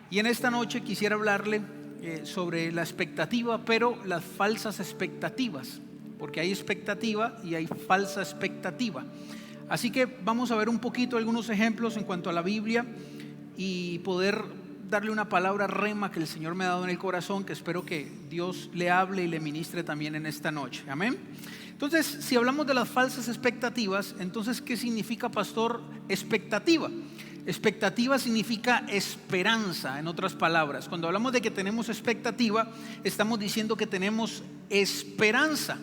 Y en esta noche quisiera hablarle sobre la expectativa, pero las falsas expectativas, porque hay expectativa y hay falsa expectativa. Así que vamos a ver un poquito algunos ejemplos en cuanto a la Biblia y poder darle una palabra rema que el Señor me ha dado en el corazón, que espero que Dios le hable y le ministre también en esta noche. Amén. Entonces, si hablamos de las falsas expectativas, entonces, ¿qué significa, pastor, expectativa? Expectativa significa esperanza, en otras palabras. Cuando hablamos de que tenemos expectativa, estamos diciendo que tenemos esperanza.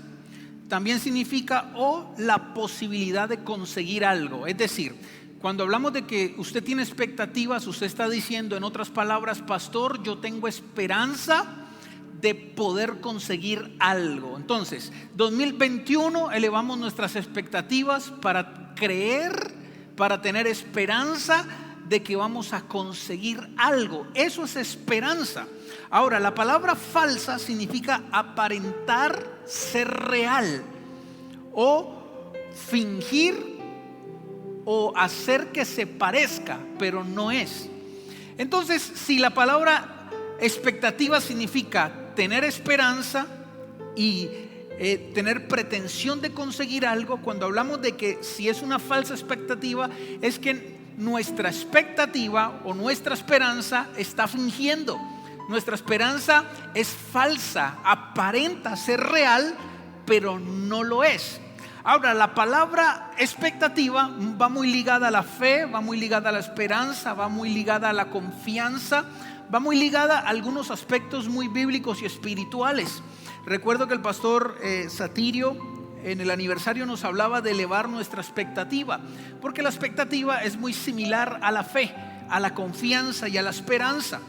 También significa la posibilidad de conseguir algo. Es decir, cuando hablamos de que usted tiene expectativas, usted está diciendo, en otras palabras, pastor, yo tengo esperanza de poder conseguir algo. Entonces, 2021 elevamos nuestras expectativas para creer, para tener esperanza de que vamos a conseguir algo. Eso es esperanza. Ahora, la palabra falsa significa aparentar ser real o fingir o hacer que se parezca, pero no es. Entonces, si la palabra expectativa significa tener esperanza y tener pretensión de conseguir algo, cuando hablamos de que si es una falsa expectativa, es que nuestra expectativa o nuestra esperanza está fingiendo. Nuestra esperanza es falsa, aparenta ser real, pero no lo es. Ahora, la palabra expectativa va muy ligada a la fe, va muy ligada a la esperanza, va muy ligada a la confianza, va muy ligada a algunos aspectos muy bíblicos y espirituales. Recuerdo que el pastor Satirio en el aniversario nos hablaba de elevar nuestra expectativa, porque la expectativa es muy similar a la fe, a la confianza y a la esperanza.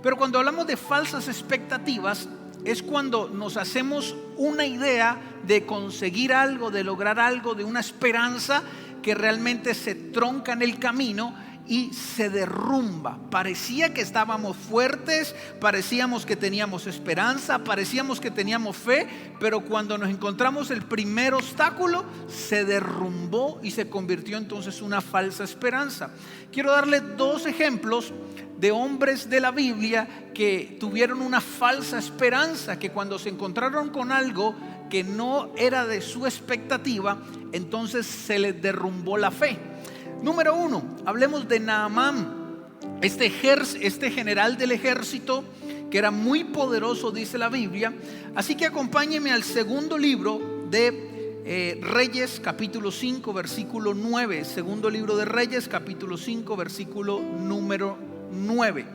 Pero cuando hablamos de falsas expectativas, es cuando nos hacemos una idea de conseguir algo, de lograr algo, de una esperanza que realmente se tronca en el camino y se derrumba. Parecía que estábamos fuertes, parecíamos que teníamos esperanza, parecíamos que teníamos fe, pero cuando nos encontramos el primer obstáculo, se derrumbó y se convirtió entonces en una falsa esperanza. Quiero darle dos ejemplos de hombres de la Biblia que tuvieron una falsa esperanza, que cuando se encontraron con algo que no era de su expectativa, entonces se les derrumbó la fe. Número uno, hablemos de Naamán, este general del ejército que era muy poderoso, dice la Biblia. Así que acompáñeme al segundo libro de Reyes, capítulo 5, versículo 9. Segundo libro de Reyes, capítulo 5, versículo número 9.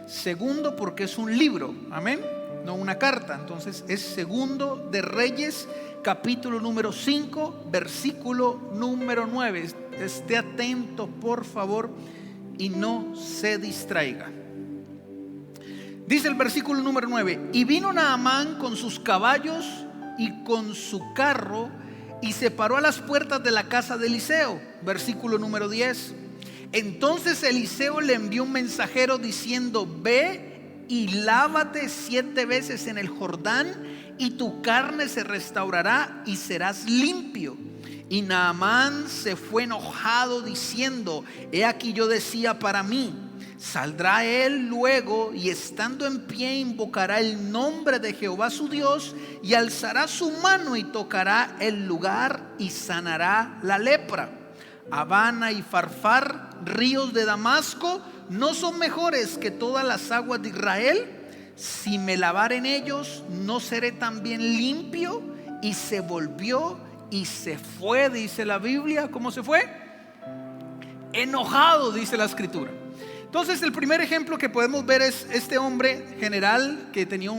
Segundo porque es un libro, amén, no una carta. Entonces es segundo de Reyes, capítulo número 5, versículo número 9. Esté atento, por favor, y no se distraiga. Dice el versículo número 9: y vino Naamán con sus caballos y con su carro y se paró a las puertas de la casa de Eliseo. Versículo número 10. Entonces Eliseo le envió un mensajero diciendo: ve y lávate 7 veces en el Jordán y tu carne se restaurará y serás limpio. Y Naamán se fue enojado diciendo: he aquí yo decía para mí, saldrá él luego y estando en pie invocará el nombre de Jehová su Dios y alzará su mano y tocará el lugar y sanará la lepra. Habana y Farfar, ríos de Damasco, ¿no son mejores que todas las aguas de Israel? Si me lavar en ellos, ¿no seré también limpio? Y se volvió y se fue, dice la Biblia. ¿Cómo se fue? Enojado, dice la escritura. Entonces el primer ejemplo que podemos ver es este hombre general que tenía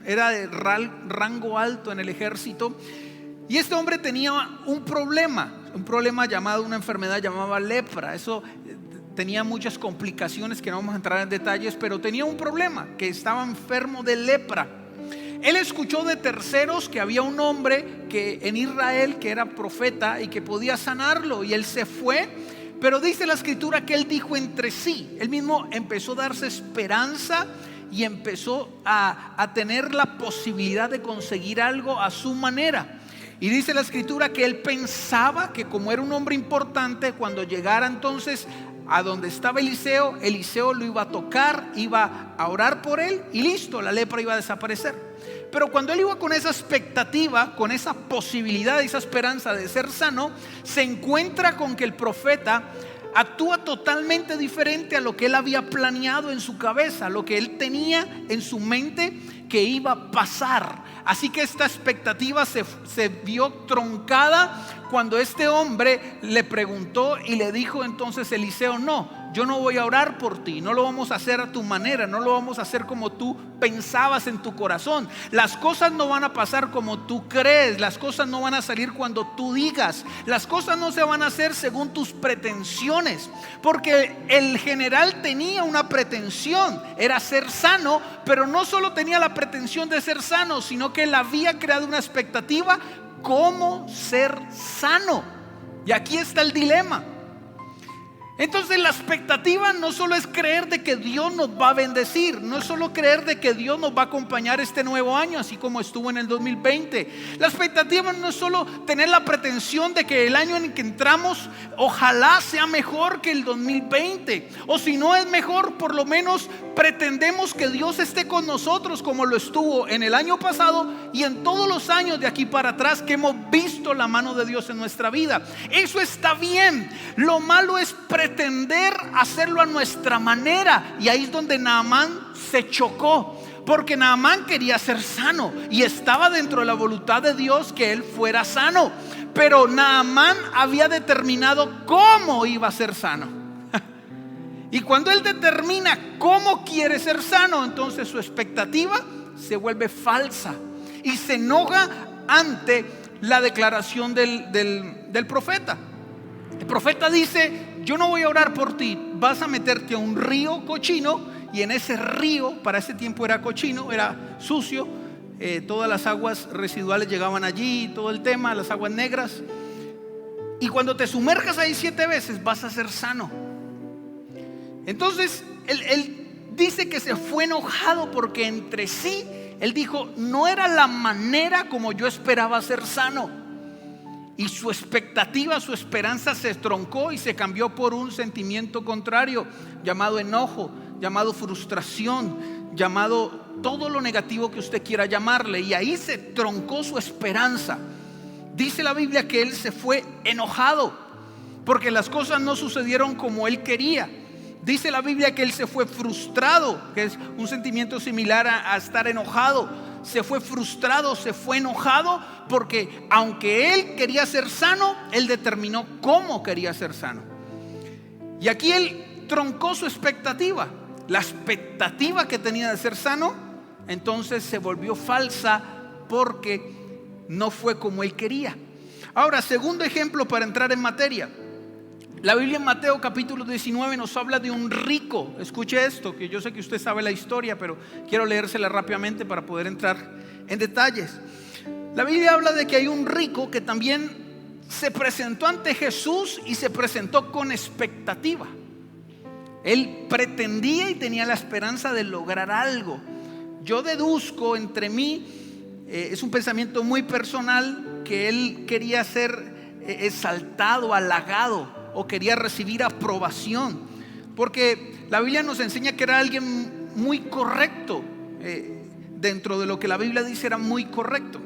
era de rango alto en el ejército. Y este hombre tenía un problema llamado, una enfermedad llamada lepra. Eso tenía muchas complicaciones que no vamos a entrar en detalles, pero tenía un problema, que estaba enfermo de lepra. Él escuchó de terceros que había un hombre que en Israel que era profeta y que podía sanarlo, y él se fue. Pero dice la escritura que él dijo entre sí, él mismo empezó a darse esperanza y empezó a tener la posibilidad de conseguir algo a su manera. Y dice la escritura que él pensaba que como era un hombre importante, cuando llegara entonces a donde estaba Eliseo. Eliseo lo iba a tocar, iba a orar por él y listo, la lepra iba a desaparecer. Pero cuando él iba con esa expectativa, con esa posibilidad, esa esperanza de ser sano, se encuentra con que el profeta actúa totalmente diferente a lo que él había planeado en su cabeza, lo que él tenía en su mente que iba a pasar. Así que esta expectativa se vio troncada cuando este hombre le preguntó y le dijo entonces Eliseo: no, yo no voy a orar por ti, no lo vamos a hacer a tu manera, no lo vamos a hacer como tú pensabas en tu corazón. Las cosas no van a pasar como tú crees, las cosas no van a salir cuando tú digas, las cosas no se van a hacer según tus pretensiones. Porque el general tenía una pretensión, era ser sano, pero no solo tenía la pretensión de ser sano, sino que él había creado una expectativa: cómo ser sano. Y aquí está el dilema. Entonces la expectativa no solo es creer de que Dios nos va a bendecir, no es solo creer de que Dios nos va a acompañar este nuevo año, así como estuvo en el 2020. La expectativa no es solo tener la pretensión de que el año en el que entramos ojalá sea mejor que el 2020, o si no es mejor, por lo menos pretendemos que Dios esté con nosotros como lo estuvo en el año pasado y en todos los años de aquí para atrás que hemos visto la mano de Dios en nuestra vida. Eso está bien. Lo malo es pretender hacerlo a nuestra manera, y ahí es donde Naamán se chocó, porque Naamán quería ser sano y estaba dentro de la voluntad de Dios que él fuera sano, pero Naamán había determinado cómo iba a ser sano. Y cuando él determina cómo quiere ser sano, entonces su expectativa se vuelve falsa y se enoja ante la declaración del profeta. El profeta dice: yo no voy a orar por ti, vas a meterte a un río cochino. Y en ese río, para ese tiempo era cochino, era sucio, todas las aguas residuales llegaban allí, todo el tema, las aguas negras. Y cuando te sumerjas ahí 7 veces vas a ser sano. Entonces él dice que se fue enojado porque entre sí él dijo: no era la manera como yo esperaba ser sano. Y su expectativa, su esperanza se troncó y se cambió por un sentimiento contrario, llamado enojo, llamado frustración, llamado todo lo negativo que usted quiera llamarle. Y ahí se troncó su esperanza. Dice la Biblia que él se fue enojado porque las cosas no sucedieron como él quería. Dice la Biblia que él se fue frustrado, que es un sentimiento similar a estar enojado. Se fue frustrado, se fue enojado, porque aunque él quería ser sano, él determinó cómo quería ser sano. Y aquí él troncó su expectativa. La expectativa que tenía de ser sano, entonces se volvió falsa porque no fue como él quería. Ahora, segundo ejemplo para entrar en materia. La Biblia en Mateo capítulo 19 nos habla de un rico. Escuche esto, que yo sé que usted sabe la historia, pero quiero leérsela rápidamente para poder entrar en detalles. La Biblia habla de que hay un rico que también se presentó ante Jesús y se presentó con expectativa. Él pretendía y tenía la esperanza de lograr algo. Yo deduzco entre mí, es un pensamiento muy personal, que él quería ser exaltado, halagado, o quería recibir aprobación, porque la Biblia nos enseña que era alguien muy correcto, dentro de lo que la Biblia dice era muy correcto.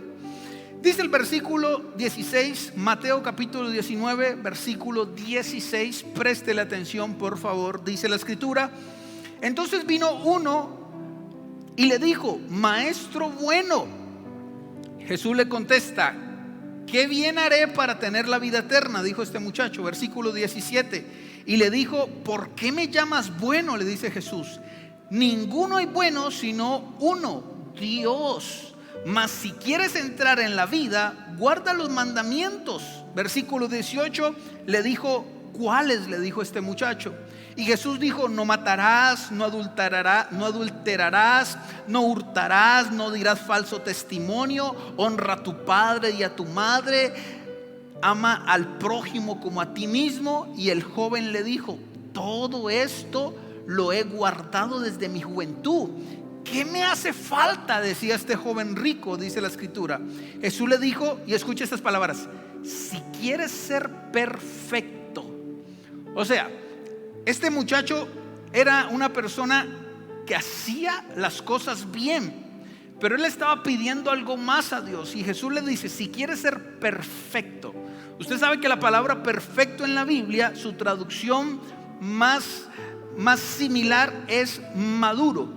Dice el versículo 16, Mateo capítulo 19, versículo 16, preste la atención por favor. Dice la escritura: entonces vino uno y le dijo: maestro bueno. Jesús le contesta: ¿qué bien haré para tener la vida eterna? Dijo este muchacho. Versículo 17. Y le dijo: ¿por qué me llamas bueno? Le dice Jesús: ninguno hay bueno sino uno, Dios. Mas si quieres entrar en la vida, guarda los mandamientos. Versículo 18. Le dijo: ¿cuáles? Le dijo este muchacho. Y Jesús dijo: no matarás, no adulterarás, no hurtarás, no dirás falso testimonio, honra a tu padre y a tu madre, ama al prójimo como a ti mismo. Y el joven le dijo: todo esto lo he guardado desde mi juventud. ¿Qué me hace falta? Decía este joven rico, dice la escritura. Jesús le dijo, y escucha estas palabras: si quieres ser perfecto. O sea, Este muchacho era una persona que hacía las cosas bien, pero él estaba pidiendo algo más a Dios. Y Jesús le dice: si quieres ser perfecto. Usted sabe que la palabra perfecto en la Biblia, su traducción más similar es maduro.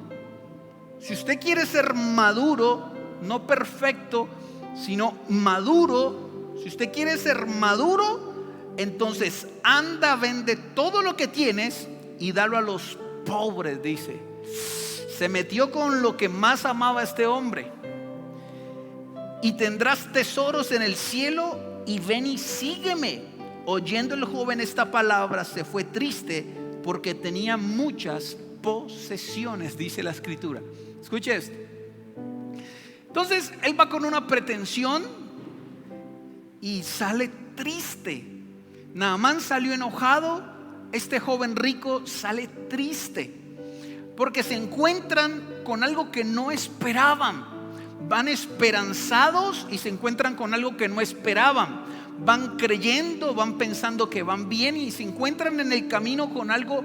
Si usted quiere ser maduro, no perfecto, sino maduro. Si usted quiere ser maduro, entonces anda, vende todo lo que tienes y dalo a los pobres, dice. Se metió con lo que más amaba este hombre. Y tendrás tesoros en el cielo, y ven y sígueme. Oyendo el joven esta palabra, se fue triste porque tenía muchas posesiones, dice la escritura. Escuche esto. Entonces él va con una pretensión y sale triste. Naamán salió enojado, este joven rico sale triste, porque se encuentran con algo que no esperaban. Van esperanzados y se encuentran con algo que no esperaban. Van creyendo, van pensando que van bien, y se encuentran en el camino con algo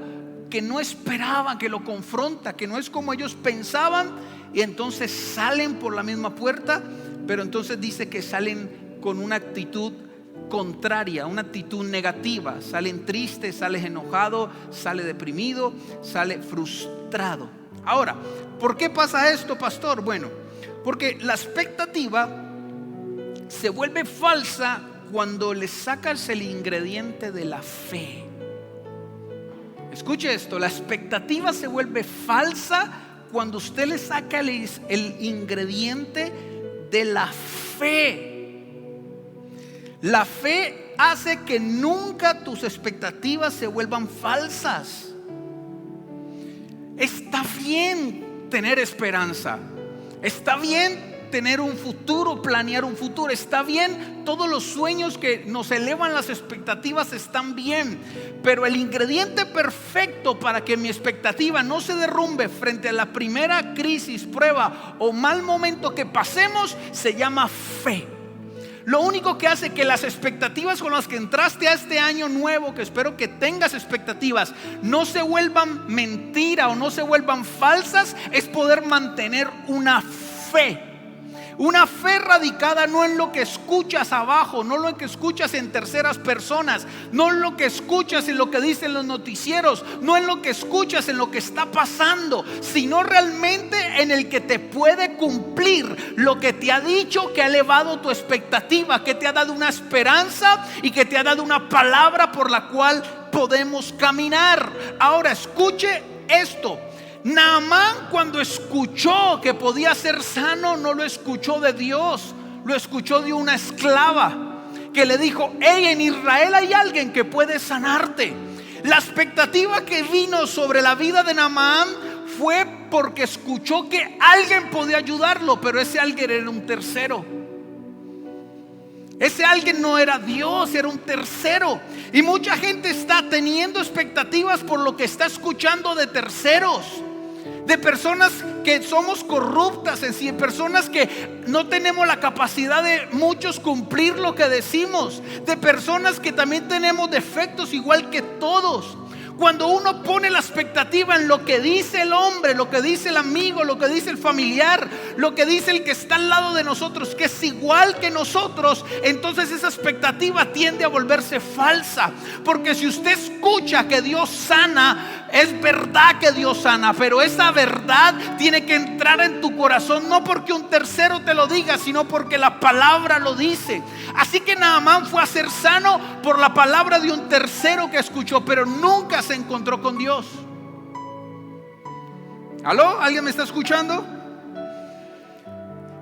que no esperaban, que lo confronta, que no es como ellos pensaban. Y entonces salen por la misma puerta, pero entonces dice que salen con una actitud contraria, una actitud negativa. Salen tristes, sales enojado, sale deprimido, sale frustrado. Ahora, ¿por qué pasa esto, pastor? Bueno, porque la expectativa se vuelve falsa cuando le sacas el ingrediente de la fe. Escuche esto: la expectativa se vuelve falsa cuando usted le saca el ingrediente de la fe. La fe hace que nunca tus expectativas se vuelvan falsas. Está bien tener esperanza, está bien tener un futuro, planear un futuro, está bien. Todos los sueños que nos elevan las expectativas están bien, pero el ingrediente perfecto para que mi expectativa no se derrumbe frente a la primera crisis, prueba o mal momento que pasemos se llama fe. Lo único que hace que las expectativas con las que entraste a este año nuevo, que espero que tengas expectativas, no se vuelvan mentira o no se vuelvan falsas, es poder mantener una fe. Una fe radicada no en lo que escuchas abajo, no en lo que escuchas en terceras personas, no en lo que escuchas en lo que dicen los noticieros, no en lo que escuchas en lo que está pasando, sino realmente en el que te puede cumplir lo que te ha dicho, que ha elevado tu expectativa, que te ha dado una esperanza y que te ha dado una palabra por la cual podemos caminar. Ahora escuche esto: Naamán, cuando escuchó que podía ser sano, no lo escuchó de Dios, lo escuchó de una esclava que le dijo: hey, en Israel hay alguien que puede sanarte. La expectativa que vino sobre la vida de Naamán fue porque escuchó que alguien podía ayudarlo, pero ese alguien era un tercero. Ese alguien no era Dios, era un tercero. Y mucha gente está teniendo expectativas por lo que está escuchando de terceros, de personas que somos corruptas en sí, personas que no tenemos la capacidad de muchos cumplir lo que decimos, de personas que también tenemos defectos igual que todos. Cuando uno pone la expectativa en lo que dice el hombre, lo que dice el amigo, lo que dice el familiar, lo que dice el que está al lado de nosotros, que es igual que nosotros, entonces esa expectativa tiende a volverse falsa. Porque si usted escucha que Dios sana, es verdad que Dios sana, pero esa verdad tiene que entrar en tu corazón, no porque un tercero te lo diga, sino porque la palabra lo dice. Así que Naamán fue a ser sano por la palabra de un tercero que escuchó, pero nunca se encontró con Dios. ¿Aló? ¿Alguien me está escuchando?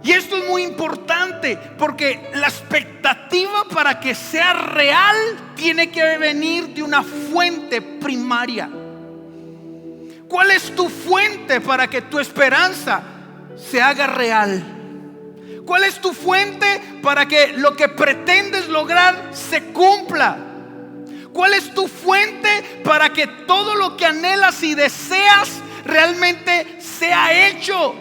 Y esto es muy importante, porque la expectativa, para que sea real, tiene que venir de una fuente primaria. ¿Cuál es tu fuente para que tu esperanza se haga real? ¿Cuál es tu fuente para que lo que pretendes lograr se cumpla? ¿Cuál es tu fuente para que todo lo que anhelas y deseas realmente sea hecho?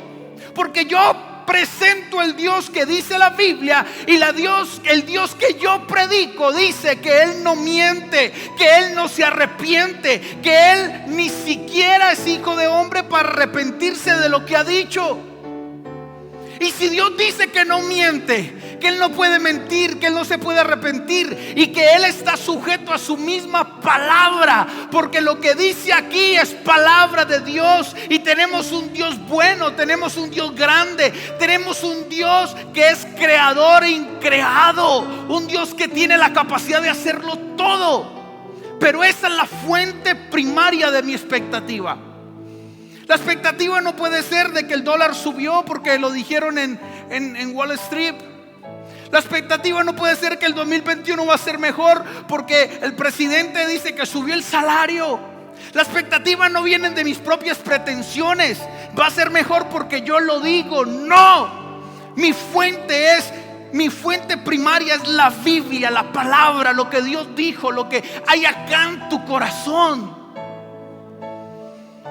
Porque yo presento el Dios que dice la Biblia, y el Dios que yo predico dice que Él no miente, que Él no se arrepiente, que Él ni siquiera es hijo de hombre para arrepentirse de lo que ha dicho. Y si Dios dice que no miente, que Él no puede mentir, que Él no se puede arrepentir, y que Él está sujeto a su misma palabra, porque lo que dice aquí es palabra de Dios, y tenemos un Dios bueno, tenemos un Dios grande, tenemos un Dios que es creador e increado, un Dios que tiene la capacidad de hacerlo todo. Pero esa es la fuente primaria de mi expectativa. La expectativa no puede ser de que el dólar subió porque lo dijeron en Wall Street. La expectativa no puede ser que el 2021 va a ser mejor porque el presidente dice que subió el salario. La expectativa no viene de mis propias pretensiones. Va a ser mejor porque yo lo digo. No, mi fuente primaria es la Biblia, la palabra, lo que Dios dijo, lo que hay acá en tu corazón.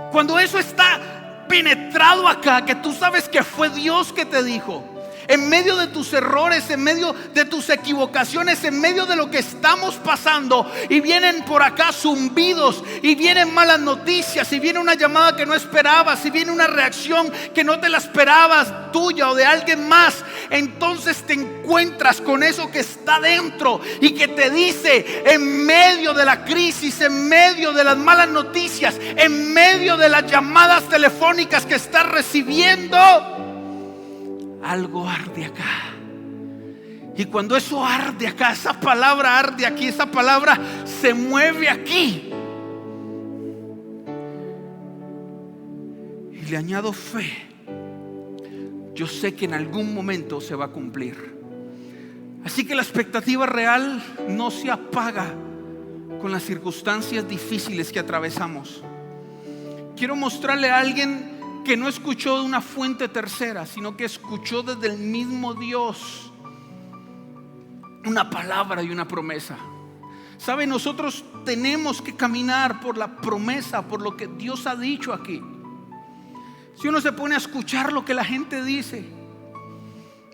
Cuando eso está penetrado acá, que tú sabes que fue Dios que te dijo, en medio de tus errores, en medio de tus equivocaciones, en medio de lo que estamos pasando, y vienen por acá zumbidos, y vienen malas noticias, y viene una llamada que no esperabas, y viene una reacción que no te la esperabas, tuya o de alguien más, entonces te encuentras con eso que está dentro y que te dice, en medio de la crisis, en medio de las malas noticias, en medio de las llamadas telefónicas que estás recibiendo, algo arde acá. Y cuando eso arde acá, esa palabra arde aquí, esa palabra se mueve aquí, y le añado fe, yo sé que en algún momento se va a cumplir. Así que la expectativa real no se apaga con las circunstancias difíciles que atravesamos. Quiero mostrarle a alguien que no escuchó de una fuente tercera, sino que escuchó desde el mismo Dios una palabra y una promesa. ¿Sabe? Nosotros tenemos que caminar por la promesa, por lo que Dios ha dicho aquí. Si uno se pone a escuchar lo que la gente dice,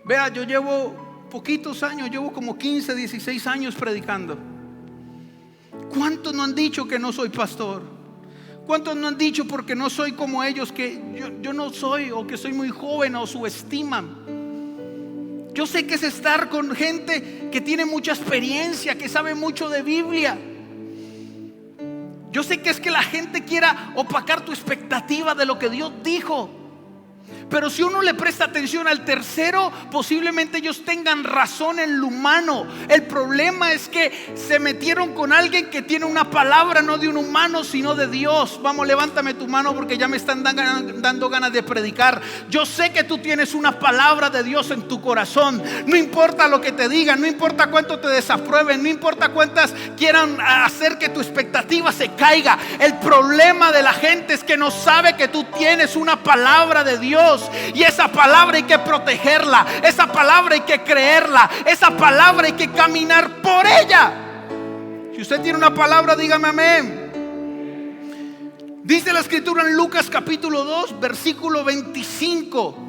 vea, yo llevo poquitos años, llevo como 15, 16 años predicando. ¿Cuántos no han dicho que no soy pastor? ¿Cuántos no han dicho porque no soy como ellos, que yo no soy, o que soy muy joven, o subestiman? Yo sé que es estar con gente que tiene mucha experiencia, que sabe mucho de Biblia. Yo sé que es que la gente quiera opacar tu expectativa de lo que Dios dijo. Pero si uno le presta atención al tercero, posiblemente ellos tengan razón en lo humano. El problema es que se metieron con alguien que tiene una palabra, no de un humano, sino de Dios. Vamos, levántame tu mano porque ya me están dando ganas de predicar. Yo sé que tú tienes una palabra de Dios en tu corazón. No importa lo que te digan, no importa cuánto te desaprueben, no importa cuántas quieran hacer que tu expectativa se caiga. El problema de la gente es que no sabe que tú tienes una palabra de Dios. Y esa palabra hay que protegerla, esa palabra hay que creerla, esa palabra hay que caminar por ella. Si usted tiene una palabra, dígame amén. Dice la escritura en Lucas capítulo 2 versículo 25.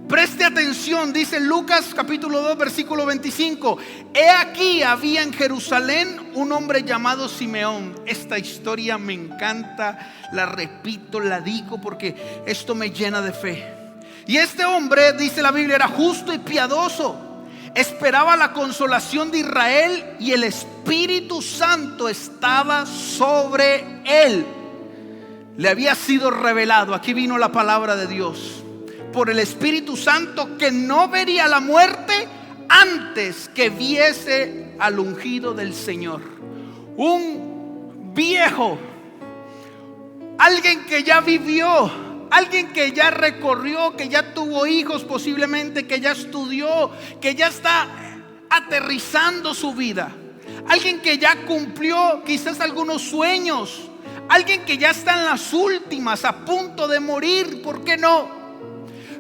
Preste atención, dice Lucas capítulo 2 versículo 25. He aquí había en Jerusalén un hombre llamado Simeón. Esta historia me encanta, la repito, la digo porque esto me llena de fe. Y este hombre, dice la Biblia, era justo y piadoso. Esperaba la consolación de Israel y el Espíritu Santo estaba sobre él. Le había sido revelado, aquí vino la palabra de Dios, por el Espíritu Santo, que no vería la muerte antes que viese al ungido del Señor. Un viejo, alguien que ya vivió, alguien que ya recorrió, que ya tuvo hijos posiblemente, que ya estudió, que ya está aterrizando su vida, alguien que ya cumplió quizás algunos sueños, alguien que ya está en las últimas, a punto de morir, ¿por qué no?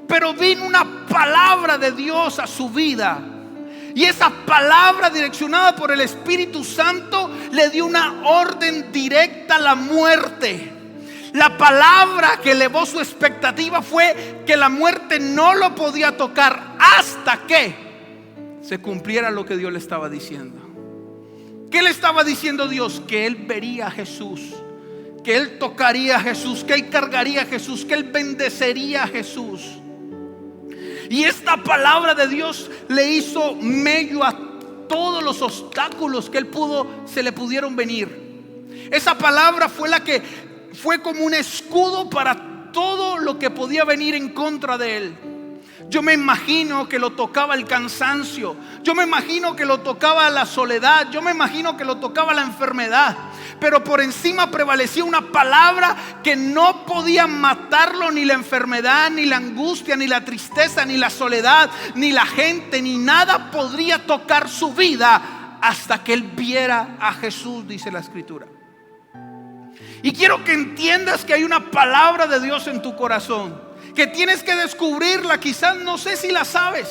Pero vino una palabra de Dios a su vida, y esa palabra, direccionada por el Espíritu Santo, le dio una orden directa a la muerte. La palabra que elevó su expectativa fue que la muerte no lo podía tocar hasta que se cumpliera lo que Dios le estaba diciendo. ¿Qué le estaba diciendo Dios? Que él vería a Jesús, que él tocaría a Jesús, que él cargaría a Jesús, que él bendecería a Jesús. Y esta palabra de Dios le hizo medio a todos los obstáculos que se le pudieron venir. Esa palabra fue la que fue como un escudo para todo lo que podía venir en contra de él. Yo me imagino que lo tocaba el cansancio, yo me imagino que lo tocaba la soledad, yo me imagino que lo tocaba la enfermedad, pero por encima prevalecía una palabra que no podía matarlo, ni la enfermedad, ni la angustia, ni la tristeza, ni la soledad, ni la gente, ni nada podría tocar su vida hasta que él viera a Jesús, dice la Escritura. Y quiero que entiendas que hay una palabra de Dios en tu corazón, que tienes que descubrirla. Quizás no sé si la sabes,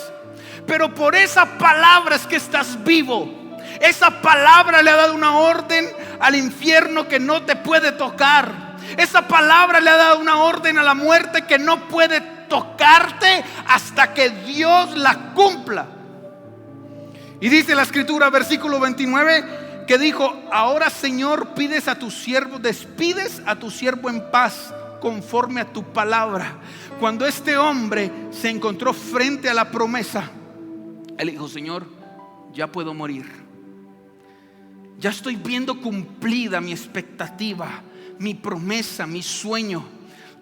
pero por esa palabra es que estás vivo. Esa palabra le ha dado una orden al infierno que no te puede tocar. Esa palabra le ha dado una orden a la muerte que no puede tocarte hasta que Dios la cumpla. Y dice la Escritura, versículo 29, que dijo: ahora, Señor, despides a tu siervo en paz, conforme a tu palabra. Cuando este hombre se encontró frente a la promesa, él dijo: Señor, ya puedo morir. Ya estoy viendo cumplida mi expectativa, mi promesa, mi sueño.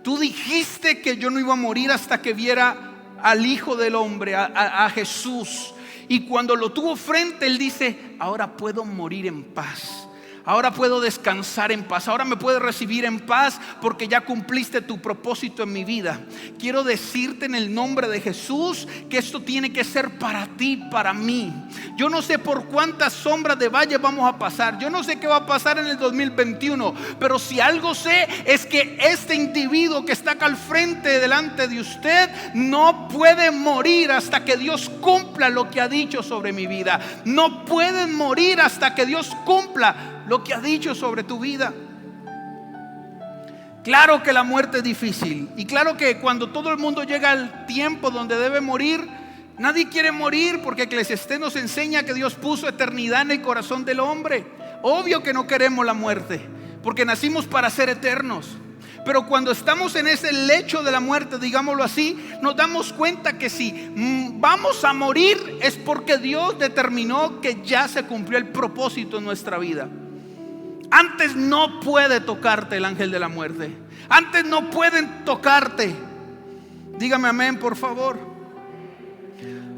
Tú dijiste que yo no iba a morir hasta que viera al Hijo del Hombre, a Jesús. Y cuando lo tuvo frente, él dice: ahora puedo morir en paz. Ahora puedo descansar en paz. Ahora me puedes recibir en paz porque ya cumpliste tu propósito en mi vida. Quiero decirte en el nombre de Jesús que esto tiene que ser para ti, para mí. Yo no sé por cuántas sombras de valle vamos a pasar. Yo no sé qué va a pasar en el 2021. Pero si algo sé es que este individuo que está acá al frente, delante de usted, no puede morir hasta que Dios cumpla lo que ha dicho sobre mi vida. No pueden morir hasta que Dios cumpla lo que ha dicho sobre tu vida. Claro que la muerte es difícil, y claro que cuando todo el mundo llega al tiempo donde debe morir, nadie quiere morir, porque Eclesiastés nos enseña que Dios puso eternidad en el corazón del hombre. Obvio que no queremos la muerte, porque nacimos para ser eternos. Pero cuando estamos en ese lecho de la muerte, digámoslo así, nos damos cuenta que si vamos a morir es porque Dios determinó que ya se cumplió el propósito en nuestra vida. Antes no puede tocarte el ángel de la muerte. Antes no pueden tocarte. Dígame amén, por favor.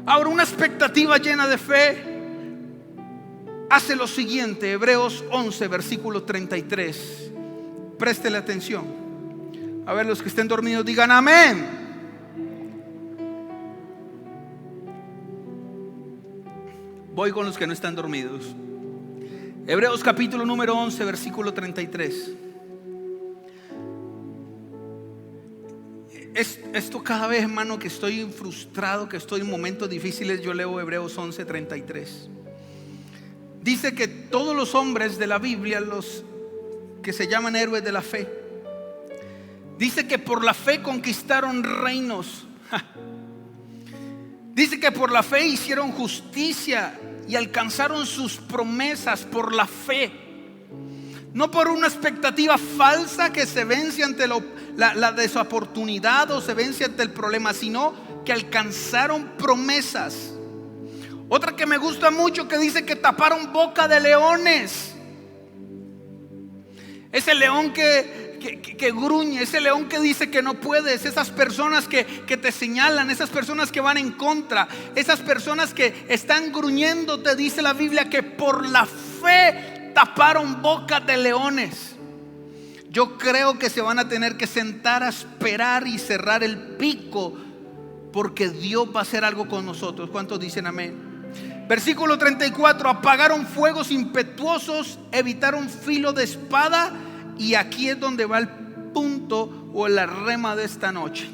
Ahora, una expectativa llena de fe hace lo siguiente. Hebreos 11, versículo 33. Préstele atención. A ver, los que estén dormidos digan amén. Voy con los que no están dormidos. Hebreos capítulo número 11, versículo 33. Esto cada vez, hermano, que estoy frustrado, que estoy en momentos difíciles, yo leo Hebreos 11, 33. Dice que todos los hombres de la Biblia, los que se llaman héroes de la fe, dice que por la fe conquistaron reinos. Dice que por la fe hicieron justicia y alcanzaron sus promesas por la fe. No por una expectativa falsa que se vence ante la desoportunidad o se vence ante el problema, sino que alcanzaron promesas. Otra que me gusta mucho, que dice que taparon boca de leones. Ese león que gruñe, ese león que dice que no puedes, esas personas que te señalan, esas personas que van en contra, esas personas que están gruñéndote, dice la Biblia que por la fe taparon boca de leones. Yo creo que se van a tener que sentar a esperar y cerrar el pico, porque Dios va a hacer algo con nosotros. ¿Cuántos dicen amén? Versículo 34. Apagaron fuegos impetuosos, evitaron filo de espada. Y aquí es donde va el punto o la rema de esta noche.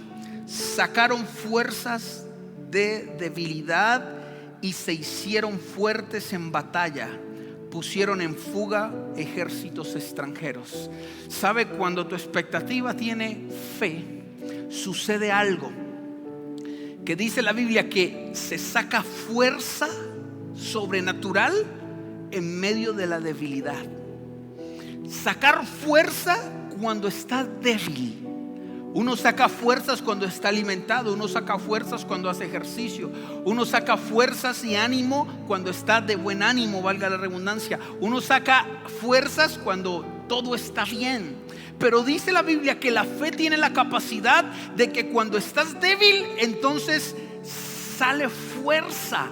Sacaron fuerzas de debilidad y se hicieron fuertes en batalla. pusieron en fuga ejércitos extranjeros. ¿Sabe? Cuando tu expectativa tiene fe, sucede algo que dice la Biblia, que se saca fuerza sobrenatural en medio de la debilidad. Sacar fuerza cuando está débil. Uno saca fuerzas cuando está alimentado. Uno saca fuerzas cuando hace ejercicio. Uno saca fuerzas y ánimo cuando está de buen ánimo, valga la redundancia. Uno saca fuerzas cuando todo está bien. Pero dice la Biblia que la fe tiene la capacidad de que cuando estás débil, entonces sale fuerza.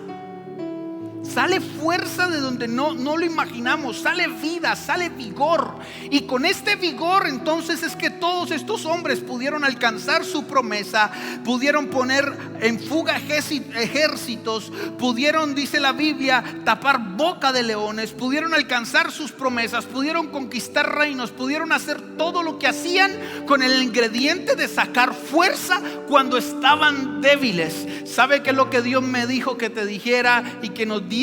Sale fuerza de donde no lo imaginamos. Sale vida, sale vigor. Y con este vigor entonces es que todos estos hombres pudieron alcanzar su promesa. Pudieron poner en fuga ejércitos. Pudieron, dice la Biblia, tapar boca de leones. Pudieron alcanzar sus promesas. Pudieron conquistar reinos. Pudieron hacer todo lo que hacían con el ingrediente de sacar fuerza cuando estaban débiles. ¿Sabe qué es lo que Dios me dijo que te dijera y que nos dice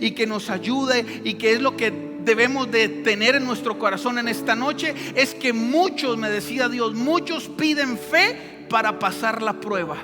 y que nos ayude, y que es lo que debemos de tener en nuestro corazón en esta noche? Es que muchos, me decía Dios, muchos piden fe para pasar la prueba.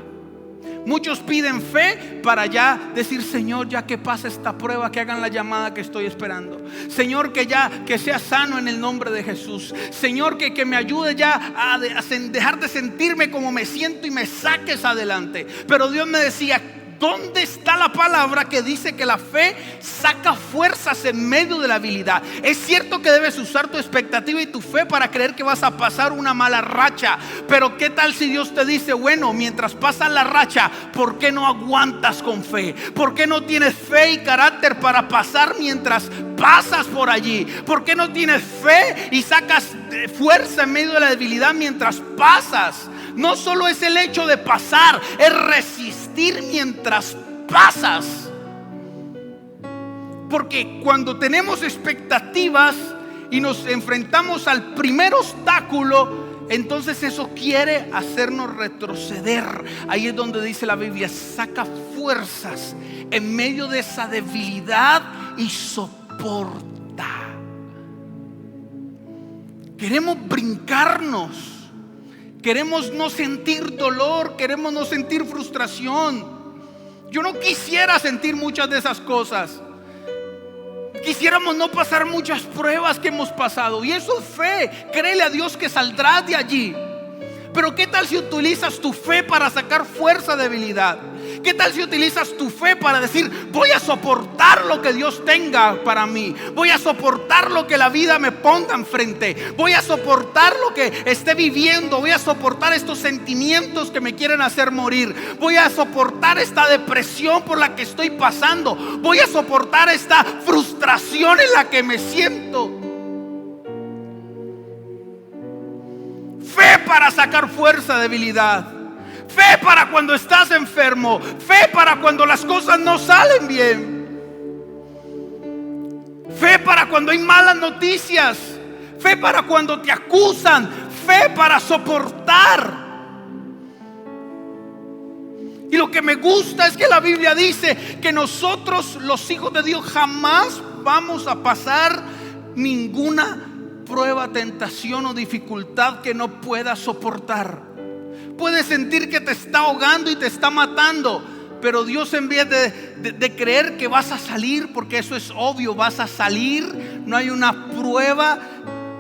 Muchos piden fe para ya decir: Señor, ya que pase esta prueba, que hagan la llamada que estoy esperando. Señor, que sea sano en el nombre de Jesús. Señor, que me ayude ya a dejar de sentirme como me siento y me saques adelante. Pero Dios me decía: ¿dónde está la palabra que dice que la fe saca fuerzas en medio de la habilidad? Es cierto que debes usar tu expectativa y tu fe para creer que vas a pasar una mala racha. Pero ¿qué tal si Dios te dice: bueno, mientras pasa la racha, ¿por qué no aguantas con fe? ¿Por qué no tienes fe y carácter para pasar mientras pasas por allí? ¿Por qué no tienes fe y sacas fuerza en medio de la debilidad mientras pasas? No solo es el hecho de pasar, es resistir mientras pasas. Porque cuando tenemos expectativas y nos enfrentamos al primer obstáculo, entonces eso quiere hacernos retroceder. Ahí es donde dice la Biblia: saca fuerzas en medio de esa debilidad y soporta. Queremos brincarnos. Queremos no sentir dolor, queremos no sentir frustración. Yo no quisiera sentir muchas de esas cosas. Quisiéramos no pasar muchas pruebas que hemos pasado. Y eso es fe. Créele a Dios que saldrás de allí. Pero ¿qué tal si utilizas tu fe para sacar fuerza de debilidad? ¿Qué tal si utilizas tu fe para decir: voy a soportar lo que Dios tenga para mí? Voy a soportar lo que la vida me ponga enfrente. Voy a soportar lo que esté viviendo. Voy a soportar estos sentimientos que me quieren hacer morir. Voy a soportar esta depresión por la que estoy pasando. Voy a soportar esta frustración en la que me siento. Fe para sacar fuerza de debilidad. Fe para cuando estás enfermo. Fe para cuando las cosas no salen bien. Fe para cuando hay malas noticias. Fe para cuando te acusan. Fe para soportar. Y lo que me gusta es que la Biblia dice que nosotros, los hijos de Dios, jamás vamos a pasar ninguna prueba, tentación o dificultad que no puedas soportar. Puedes sentir que te está ahogando y te está matando, pero Dios, en vez de creer que vas a salir, porque eso es obvio, vas a salir. No hay una prueba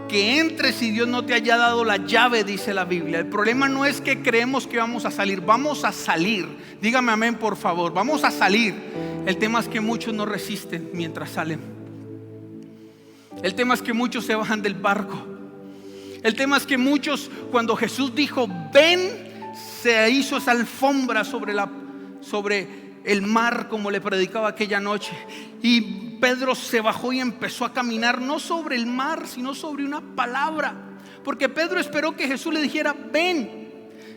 que entre si Dios no te haya dado la llave, dice la Biblia. El problema no es que creemos que vamos a salir. Vamos a salir. Dígame amén, por favor. Vamos a salir. El tema es que muchos no resisten mientras salen. El tema es que muchos se bajan del barco. El tema es que muchos, cuando Jesús dijo: ven, se hizo esa alfombra sobre el mar, como le predicaba aquella noche. Y Pedro se bajó y empezó a caminar, no sobre el mar, sino sobre una palabra. Porque Pedro esperó que Jesús le dijera: ven.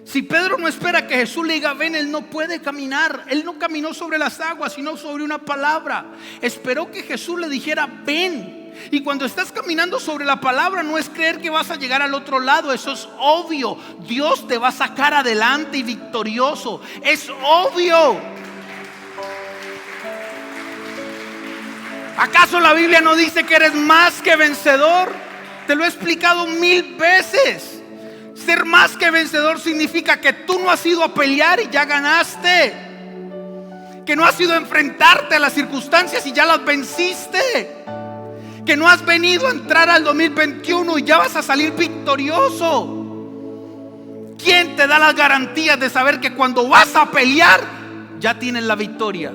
Si Pedro no espera que Jesús le diga ven, él no puede caminar. Él no caminó sobre las aguas, sino sobre una palabra. Esperó que Jesús le dijera ven. Y cuando estás caminando sobre la palabra, no es creer que vas a llegar al otro lado. Eso es obvio. Dios te va a sacar adelante y victorioso. Es obvio. ¿Acaso la Biblia no dice que eres más que vencedor? Te lo he explicado 1000 veces. Ser más que vencedor significa que tú no has ido a pelear y ya ganaste, que no has ido a enfrentarte a las circunstancias y ya las venciste, que no has venido a entrar al 2021 y ya vas a salir victorioso. ¿Quién te da las garantías de saber que cuando vas a pelear ya tienes la victoria?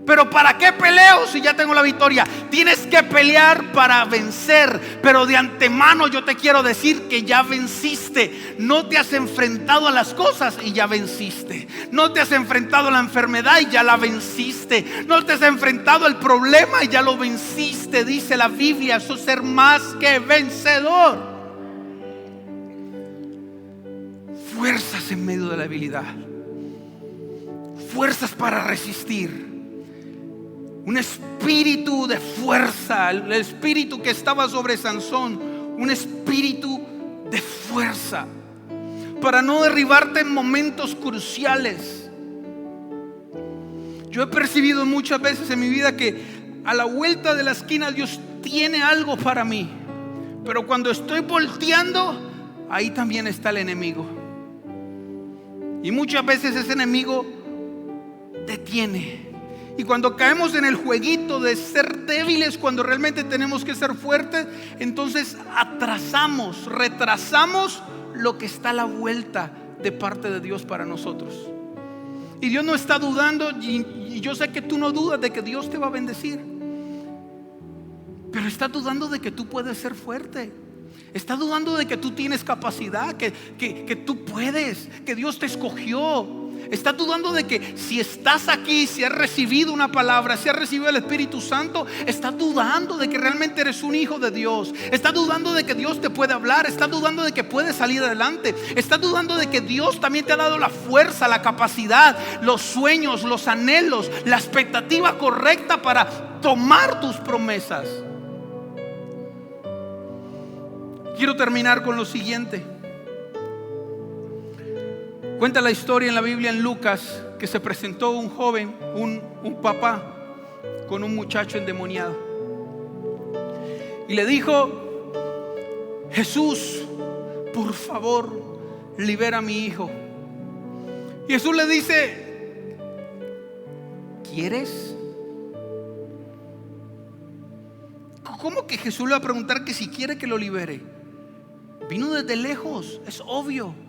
Pero ¿para qué peleo si ya tengo la victoria? Tienes que pelear para vencer. Pero de antemano yo te quiero decir que ya venciste. No te has enfrentado a las cosas y ya venciste. No te has enfrentado a la enfermedad y ya la venciste. No te has enfrentado al problema y ya lo venciste. Dice la Biblia, eso es ser más que vencedor. Fuerzas en medio de la debilidad. Fuerzas para resistir. Un espíritu de fuerza, el espíritu que estaba sobre Sansón, un espíritu de fuerza para no derribarte en momentos cruciales. Yo he percibido muchas veces en mi vida que a la vuelta de la esquina Dios tiene algo para mí, pero cuando estoy volteando, ahí también está el enemigo. Y muchas veces ese enemigo detiene. Y cuando caemos en el jueguito de ser débiles cuando realmente tenemos que ser fuertes, entonces atrasamos, retrasamos lo que está a la vuelta de parte de Dios para nosotros. Y Dios no está dudando, y yo sé que tú no dudas de que Dios te va a bendecir, pero está dudando de que tú puedes ser fuerte. Está dudando de que tú tienes capacidad, que tú puedes, que Dios te escogió. Está dudando de que si estás aquí, si has recibido una palabra, si has recibido el Espíritu Santo, está dudando de que realmente eres un hijo de Dios. Está dudando de que Dios te puede hablar. Está dudando de que puedes salir adelante. Está dudando de que Dios también te ha dado la fuerza, la capacidad, los sueños, los anhelos, la expectativa correcta para tomar tus promesas. Quiero terminar con lo siguiente. Cuenta la historia en la Biblia, en Lucas, que se presentó un joven, un papá, con un muchacho endemoniado. Y le dijo: Jesús, por favor, libera a mi hijo. Y Jesús le dice: ¿quieres? ¿Cómo que Jesús le va a preguntar que si quiere que lo libere? Vino desde lejos, es obvio.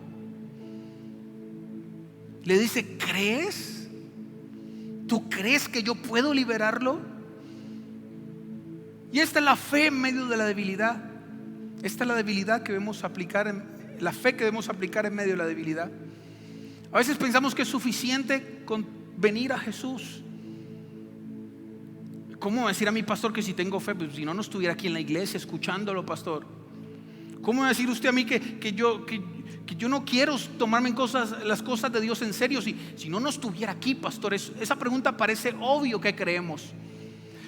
Le dice: ¿crees? ¿Tú crees que yo puedo liberarlo? Y esta es la fe en medio de la debilidad. Esta es la debilidad que debemos aplicar, la fe que debemos aplicar en medio de la debilidad. A veces pensamos que es suficiente con venir a Jesús. ¿Cómo va a decir a mi pastor que si tengo fe? Pues si no estuviera aquí en la iglesia escuchándolo, pastor. ¿Cómo va a decir usted a mí que yo no quiero tomarme las cosas de Dios en serio si no estuviera aquí, pastor? Esa pregunta parece obvio que creemos.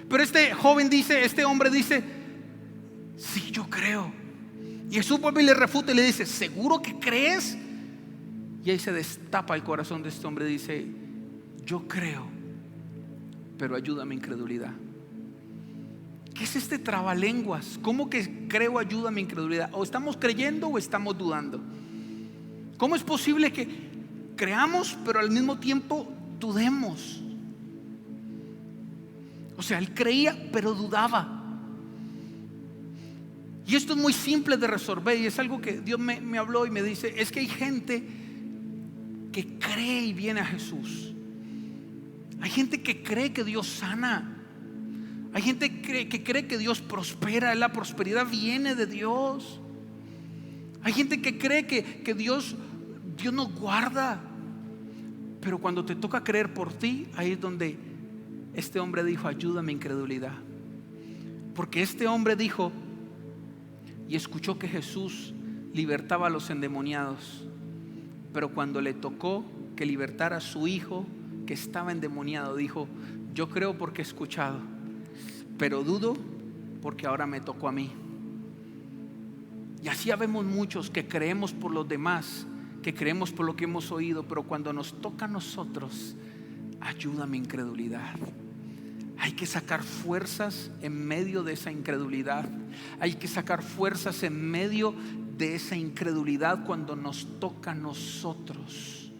Pero este joven dice, este hombre dice: sí, yo creo. Y Jesús vuelve y le refuta y le dice: ¿seguro que crees? Y ahí se destapa el corazón de este hombre y dice: yo creo, pero ayuda a mi incredulidad. ¿Qué es este trabalenguas? ¿Cómo que creo, ayuda a mi incredulidad? ¿O estamos creyendo o estamos dudando? ¿Cómo es posible que creamos pero al mismo tiempo dudemos? O sea, él creía pero dudaba. Y esto es muy simple de resolver, y es algo que Dios me habló y me dice: es que hay gente que cree y viene a Jesús. Hay gente que cree que Dios sana. Hay gente que cree que Dios prospera. La prosperidad viene de Dios. Hay gente que cree que Dios nos guarda. Pero cuando te toca creer por ti, ahí es donde este hombre dijo: ayuda a mi incredulidad. Porque este hombre dijo y escuchó que Jesús libertaba a los endemoniados, pero cuando le tocó que libertara a su hijo que estaba endemoniado, dijo: yo creo porque he escuchado, pero dudo porque ahora me tocó a mí. Y así habemos muchos que creemos por los demás, que creemos por lo que hemos oído, pero cuando nos toca a nosotros, ayuda a mi incredulidad. Hay que sacar fuerzas en medio de esa incredulidad. Hay que sacar fuerzas en medio de esa incredulidad cuando nos toca a nosotros.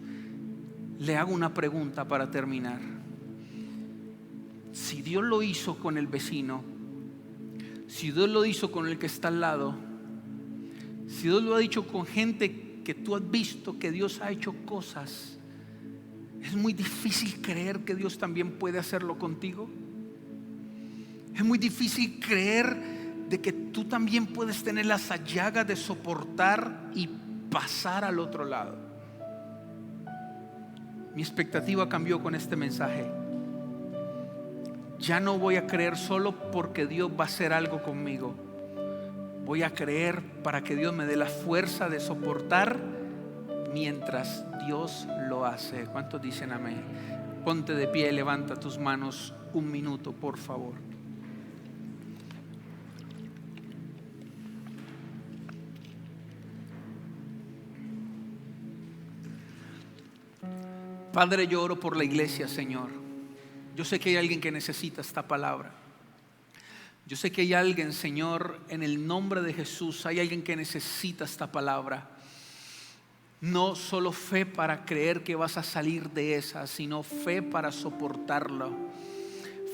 Le hago una pregunta para terminar. Si Dios lo hizo con el vecino, si Dios lo hizo con el que está al lado, si Dios lo ha dicho con gente que tú has visto que Dios ha hecho cosas, es muy difícil creer que Dios también puede hacerlo contigo. Es muy difícil creer de que tú también puedes tener las llagas de soportar y pasar al otro lado. Mi expectativa cambió con este mensaje. Ya no voy a creer solo porque Dios va a hacer algo conmigo. Voy a creer para que Dios me dé la fuerza de soportar mientras Dios lo hace. ¿Cuántos dicen amén? Ponte de pie y levanta tus manos un minuto, por favor. Padre, yo oro por la iglesia, Señor. Yo sé que hay alguien que necesita esta palabra. Yo sé que hay alguien, Señor, en el nombre de Jesús, hay alguien que necesita esta palabra. No solo fe para creer que vas a salir de esa, sino fe para soportarlo.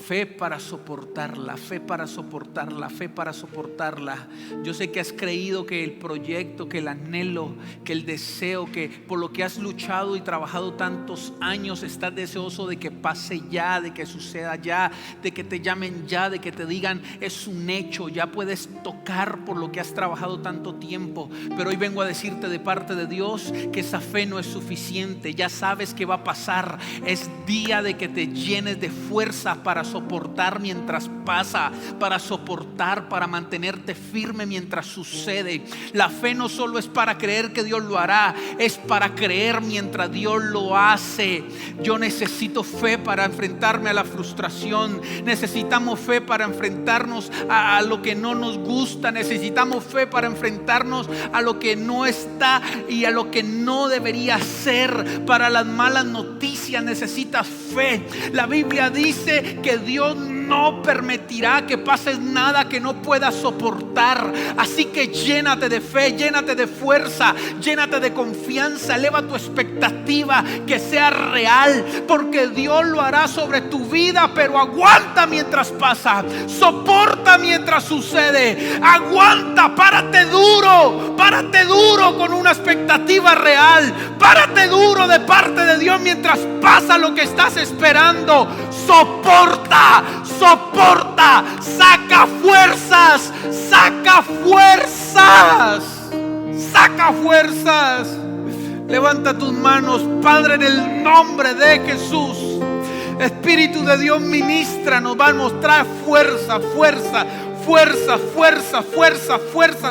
Fe para soportarla, fe para soportarla, fe para soportarla. Yo sé que has creído que el proyecto, que el anhelo, que el deseo, que por lo que has luchado y trabajado tantos años, estás deseoso de que pase ya, de que suceda ya, de que te llamen ya, de que te digan es un hecho, ya puedes tocar por lo que has trabajado tanto tiempo. Pero hoy vengo a decirte de parte de Dios que esa fe no es suficiente. Ya sabes que va a pasar. Es día de que te llenes de fuerza para soportar mientras pasa, para soportar, para mantenerte firme mientras sucede. La fe no solo es para creer que Dios lo hará, es para creer mientras Dios lo hace. Yo necesito fe para enfrentarme a la frustración. Necesitamos fe para enfrentarnos a lo que no nos gusta. Necesitamos fe para enfrentarnos a lo que no está y a lo que no debería ser. Para las malas noticias necesitas fe. La Biblia dice que Dios no permitirá que pases nada que no puedas soportar. Así que llénate de fe, llénate de fuerza, llénate de confianza. Eleva tu expectativa, que sea real, porque Dios lo hará sobre tu vida. Pero aguanta mientras pasa, soporta mientras sucede, aguanta, párate duro con una expectativa real. Párate duro de parte de Dios mientras pasa lo que estás esperando. Soporta, saca fuerzas, saca fuerzas. Levanta tus manos, Padre, en el nombre de Jesús. Espíritu de Dios, ministra, nos va a mostrar fuerza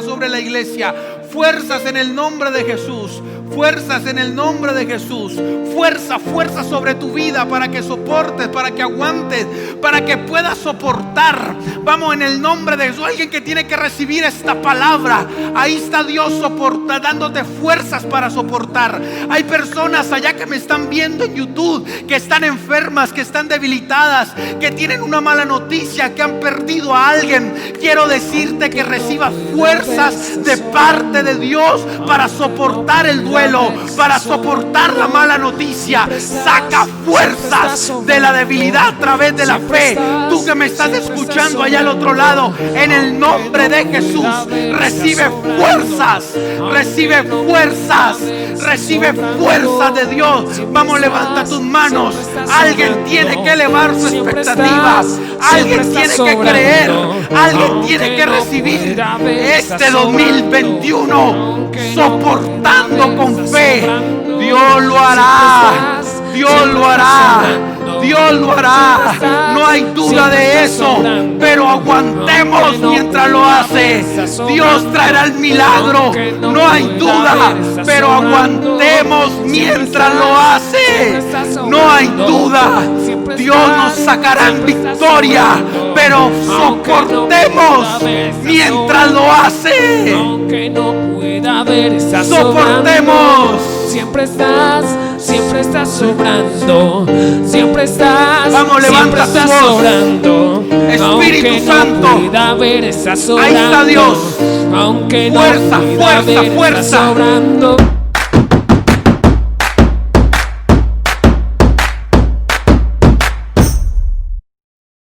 sobre la iglesia. Fuerzas en el nombre de Jesús. Fuerzas en el nombre de Jesús. Fuerza sobre tu vida, para que soportes, para que aguantes, para que puedas soportar. Vamos, en el nombre de Jesús. Alguien que tiene que recibir esta palabra. Ahí está Dios dándote fuerzas para soportar. Hay personas allá que me están viendo en YouTube, que están enfermas, que están debilitadas, que tienen una mala noticia, que han perdido a alguien. Quiero decirte que recibas fuerzas de parte de Dios para soportar el duelo, para soportar la mala noticia. Saca fuerzas de la debilidad a través de la fe. Tú que me estás escuchando allá al otro lado, en el nombre de Jesús, recibe fuerzas de Dios. Vamos, levanta tus manos. Alguien tiene que elevar su expectativa. Alguien tiene que creer. Alguien tiene que recibir este 2021 soportando con fe. Dios lo hará. Dios lo hará. Dios lo hará. No hay duda de eso. Pero aguantemos mientras lo hace. Dios traerá el milagro. No hay duda. Pero aguantemos mientras lo hace. No hay duda. Dios nos sacará en victoria. Pero soportemos mientras lo hace. Soportemos. Siempre estás siempre estás sobrando, siempre estás, vamos, levanta siempre estás su voz. sobrando. Espíritu Aunque Santo, no pueda ver, estás sobrando. ahí está Dios. Aunque Fuerza, no pueda fuerza, ver, fuerza. estás sobrando.